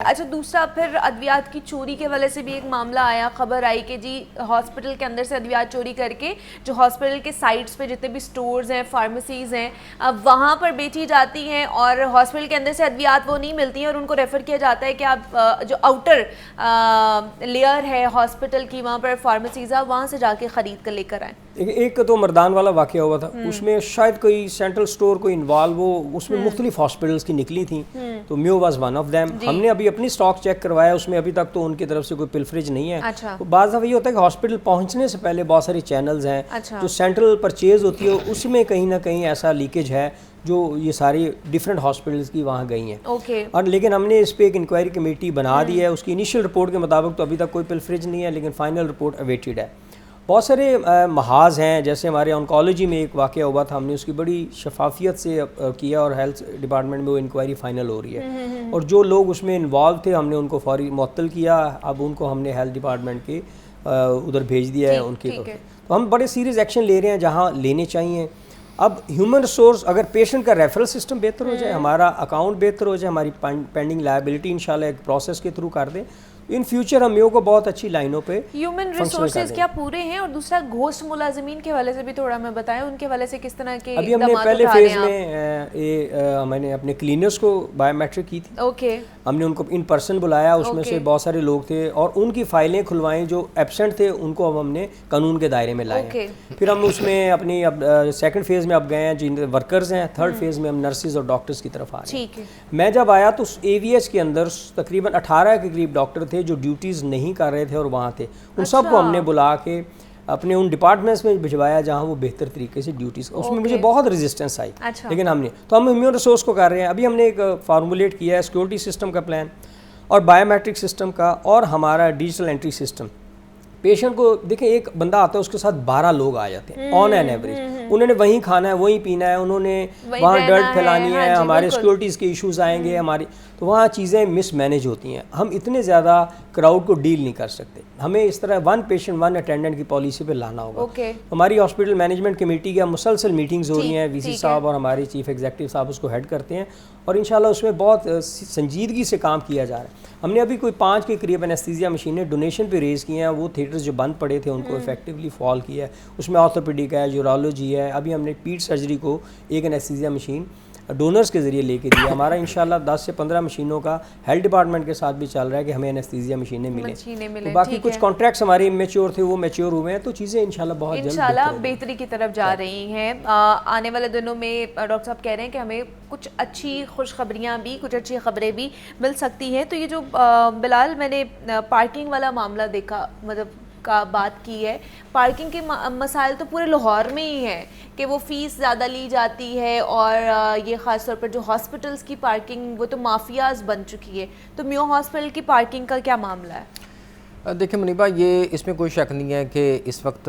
अच्छा, दूसरा फिर अद्वियात की चोरी के वजह से भी एक मामला आया, खबर आई कि जी हॉस्पिटल के अंदर से अद्वियात चोरी करके जो हॉस्पिटल के साइट्स पे जितने भी स्टोर्स हैं, फार्मेसीज़ हैं, अब वहाँ पर बेची जाती हैं और हॉस्पिटल के अंदर से अद्वियात वो नहीं मिलती हैं और उनको रेफ़र किया जाता है कि आप जो आउटर लेयर है हॉस्पिटल की, वहाँ पर फार्मेसीज़ है, वहाँ से जाके ख़रीद कर लेकर आएँ। एक तो मर्दान वाला वाक़या हुआ था, उसमें शायद कोई सेंट्रल स्टोर कोई इन्वॉल्व हो, उसमें मुख्तलिफ हॉस्पिटल्स की निकली थी, तो म्यो वाज वन ऑफ देम। हमने अभी अपनी स्टॉक चेक करवाया, उसमें अभी तक तो उनकी तरफ से कोई पिलफरेज नहीं है। अच्छा। तो बाज़ दफ़ा ये होता है कि हॉस्पिटल पहुंचने से पहले बहुत सारी चैनल्स हैं। अच्छा। जो सेंट्रल परचेज होती है उसमें कहीं ना कहीं ऐसा लीकेज है जो ये सारी डिफरेंट हॉस्पिटल्स की वहाँ गई हैं। ओके। और लेकिन हमने इस पे एक इंक्वायरी कमेटी बना दी है, उसकी इनिशियल रिपोर्ट के मुताबिक तो अभी तक कोई पिलफरेज नहीं है, लेकिन फाइनल रिपोर्ट अवेटेड है। बहुत सारे महाज हैं, जैसे हमारे ऑन्कोलॉजी में एक वाक़या हुआ था, हमने उसकी बड़ी शफाफियत से किया और हेल्थ डिपार्टमेंट में वो इंक्वायरी फ़ाइनल हो रही है। और जो लोग उसमें इन्वॉल्व थे हमने उनको फौरी मुअत्तल किया, अब उनको हमने हेल्थ डिपार्टमेंट के उधर भेज दिया है उनकी तरफ। तो हम बड़े सीरियस एक्शन ले रहे हैं जहाँ लेने चाहिए। अब ह्यूमन रिसोर्स, अगर पेशेंट का रेफरल सिस्टम बेहतर हो जाए, हमारा अकाउंट बेहतर हो जाए, हमारी पेंडिंग लायबिलिटी इंशाल्लाह एक प्रोसेस के थ्रू कर दें, इन फ्यूचर हम म्यो को बहुत अच्छी लाइनों पे ह्यूमन रिसोर्सेज क्या पूरे हैं? और दूसरा घोस्ट मुलाजिमीन के वाले से भी थोड़ा मैं बताएं, उनके वाले से किस तरह के अभी हमने पहले फेज में मैंने अपने क्लीनर्स को बायोमेट्रिक की थी। ओके। हमने उनको इन पर्सन बुलाया, उसमें से बहुत सारे लोग थे और उनकी फाइलें खुलवाएं, जो एब्सेंट थे उनको अब हमने कानून के दायरे में लाए। फिर हम उसमें अपनी अब सेकंड फेज में अब गए हैं, जिन वर्कर्स हैं, थर्ड फेज में हम नर्सेज और डॉक्टर्स की तरफ आ रहे हैं। मैं जब आया तो AVH के अंदर तकरीबन 18 के करीब डॉक्टर थे जो ड्यूटीज़ नहीं कर रहे थे और वहाँ थे। उन सबको हमने बुला के अपने उन डिपार्टमेंट्स में भिजवाया जहाँ वो बेहतर तरीके से ड्यूटीज़, उसमें मुझे बहुत रेजिस्टेंस आई। लेकिन हमने तो हम ह्यूमन रिसोर्स को कर रहे हैं। अभी हमने एक फार्मूलेट किया है सिक्योरिटी सिस्टम का प्लान और बायोमेट्रिक सिस्टम का और हमारा डिजिटल एंट्री सिस्टम। पेशेंट को देखिए, एक बंदा आता है उसके साथ 12 लोग आ जाते हैं ऑन एन एवरेज। उन्होंने वहीं खाना है, वहीं पीना है, उन्होंने वहाँ डर्ट फैलानी है, हमारे सिक्योरिटीज़ के इश्यूज आएंगे हमारी, तो वहाँ चीज़ें मिसमैनेज होती हैं। हम इतने ज़्यादा क्राउड को डील नहीं कर सकते, हमें इस तरह 1 पेशेंट 1 अटेंडेंट की पॉलिसी पे लाना होगा। हमारी हॉस्पिटल मैनेजमेंट कमेटी की मुसलसल मीटिंग्स हो रही हैं, VC साहब और हमारे चीफ एग्जीक्यूटिव साहब उसको हेड करते हैं और इंशाल्लाह उसमें बहुत संजीदगी से काम किया जा रहा है। हमने अभी कोई 5 के करीब एनेस्थीसिया मशीनें डोनेशन पे रेज़ किए हैं, वो थिएटर्स जो बंद पड़े थे उनको इफेक्टिवली फॉल किया है। उसमें ऑर्थोपेडिक है, यूरोलॉजी है, अभी हमने पीट सर्जरी को एक एनेस्थीसिया मशीन डोनर्स के ज़रिए लेके दिया। हमारा इंशाल्लाह 10 से 15 मशीनों का हेल्थ डिपार्टमेंट के साथ भी चल रहा है कि हमें एनेस्थीसिया मशीनें मिलें। तो बाकी कुछ कॉन्ट्रैक्ट्स हमारे इमेच्योर थे, वो मैच्योर हुए हैं, तो चीज़ें इंशाल्लाह बहुत जल्द बेहतरी की तरफ जा रही हैं। आने वाले दिनों में डॉक्टर साहब कह रहे हैं कि हमें कुछ अच्छी खुशखबरियाँ भी, कुछ अच्छी खबरें भी मिल सकती हैं। तो ये जो बिलाल, मैंने पार्किंग वाला मामला देखा, मतलब का बात की है, पार्किंग के मसाइल तो पूरे लाहौर में ही है कि वो फ़ीस ज़्यादा ली जाती है और ये ख़ास तौर पर जो हॉस्पिटल्स की पार्किंग वो तो माफियाज बन चुकी है। तो म्यो हॉस्पिटल की पार्किंग का क्या मामला है? देखिए मुनीबा, ये इसमें कोई शक नहीं है कि इस वक्त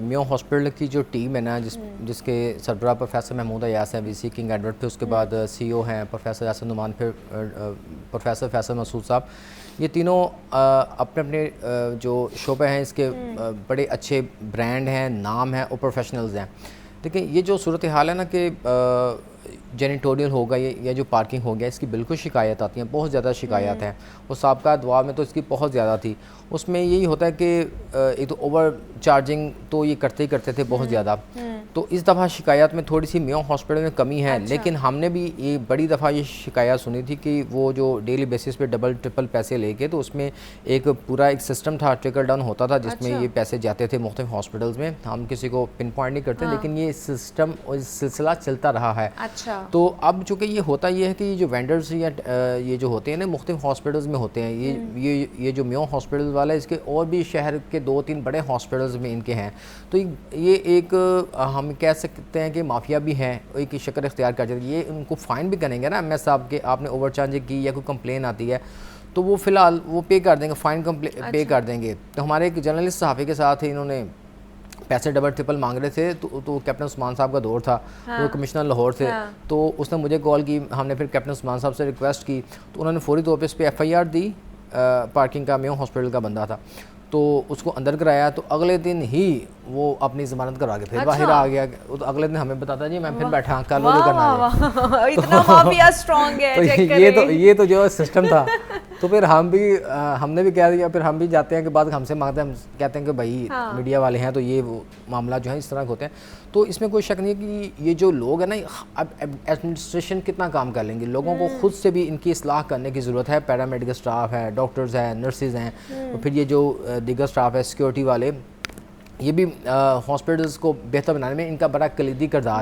म्यो हॉस्पिटल की जो टीम है ना, जिसके सरबराह प्रोफेसर महमूद अयास हैं, VC किंग एडवर्ड, फिर उसके बाद CEO हैं प्रोफेसर यासिर नुमान, फिर प्रोफेसर फैसल मसूद साहब, ये तीनों अपने अपने जो शोबे हैं इसके बड़े अच्छे ब्रांड हैं, नाम हैं और प्रोफेशनल्स हैं। देखिए ये जो सूरत हाल है ना कि जेनिटोरियल होगा या जो पार्किंग हो गया, इसकी बिल्कुल शिकायत आती हैं, बहुत ज़्यादा शिकायत हैं। और साबका दवा में तो इसकी बहुत ज़्यादा थी। उसमें यही होता है कि एक तो ओवर चार्जिंग तो ये करते ही करते थे बहुत ज़्यादा। तो इस दफ़ा शिकायत में थोड़ी सी म्यो हॉस्पिटल में कमी है। लेकिन हमने भी ये बड़ी दफ़ा ये शिकायत सुनी थी कि वो जो डेली बेसिस पे डबल ट्रिपल पैसे लेके, तो उसमें एक पूरा एक सिस्टम था, ट्रिकल डाउन होता था, जिसमें ये पैसे जाते थे मुख्तलिफ हॉस्पिटल्स में। हम किसी को पिन पॉइंट नहीं करते, लेकिन ये सिस्टम और सिलसिला चलता रहा है। तो अब चूँकि ये होता ये है कि जो वेंडर्स या ये जो होते हैं ना मुख्तलिफ हॉस्पिटल्स में होते हैं, ये जो म्यो हॉस्पिटल वाला है, इसके और भी शहर के 2-3 बड़े हॉस्पिटल्स में इनके हैं। तो ये एक हम कह सकते हैं कि माफिया भी है, एक शक्ल इख्तियार कर जाती है। ये उनको फ़ाइन भी करेंगे ना MS साहब के, आपने ओवर चार्जिंग की या कोई कंप्लेन आती है तो वो फ़िलहाल वो पे कर देंगे, फ़ाइन पे कर देंगे। तो हमारे एक जर्नलिस्ट सहाफ़ी के साथ इन्होंने पैसे डबल ट्रिपल मांग रहे थे, तो कैप्टन उस्मान साहब का दौर था, वो कमिश्नर लाहौर थे। तो उसने मुझे कॉल की, हमने फिर कैप्टन उस्मान साहब से रिक्वेस्ट की, तो उन्होंने फौरी तौर पर इस पर FIR दी। पार्किंग का म्यो हॉस्पिटल का बंदा था, तो उसको अंदर कराया। तो अगले दिन ही वो अपनी ज़मानत करवा के फिर बाहर आ गया। तो अगले दिन हमें बताता जी मैं फिर बैठा, कल वो करना है। इतना माफिया स्ट्रांग है। तो ये तो जो सिस्टम था तो फिर हमने भी कह दिया, फिर हम भी जाते हैं कि बाद हमसे मांगते हैं, हम कहते हैं कि भाई मीडिया वाले हैं तो ये वो मामला जो है इस तरह के होते हैं। तो इसमें कोई शक नहीं है कि ये जो लोग हैं ना, अब एडमिनिस्ट्रेशन कितना काम कर लेंगे, लोगों को खुद से भी इनकी इस्लाह करने की ज़रूरत है। पैरामेडिकल स्टाफ है, डॉक्टर्स हैं, नर्सेज हैं, और फिर ये जो दीगर स्टाफ है, सिक्योरिटी वाले, ये भी हॉस्पिटल्स को बेहतर बनाने में इनका बड़ा कलीदी किरदार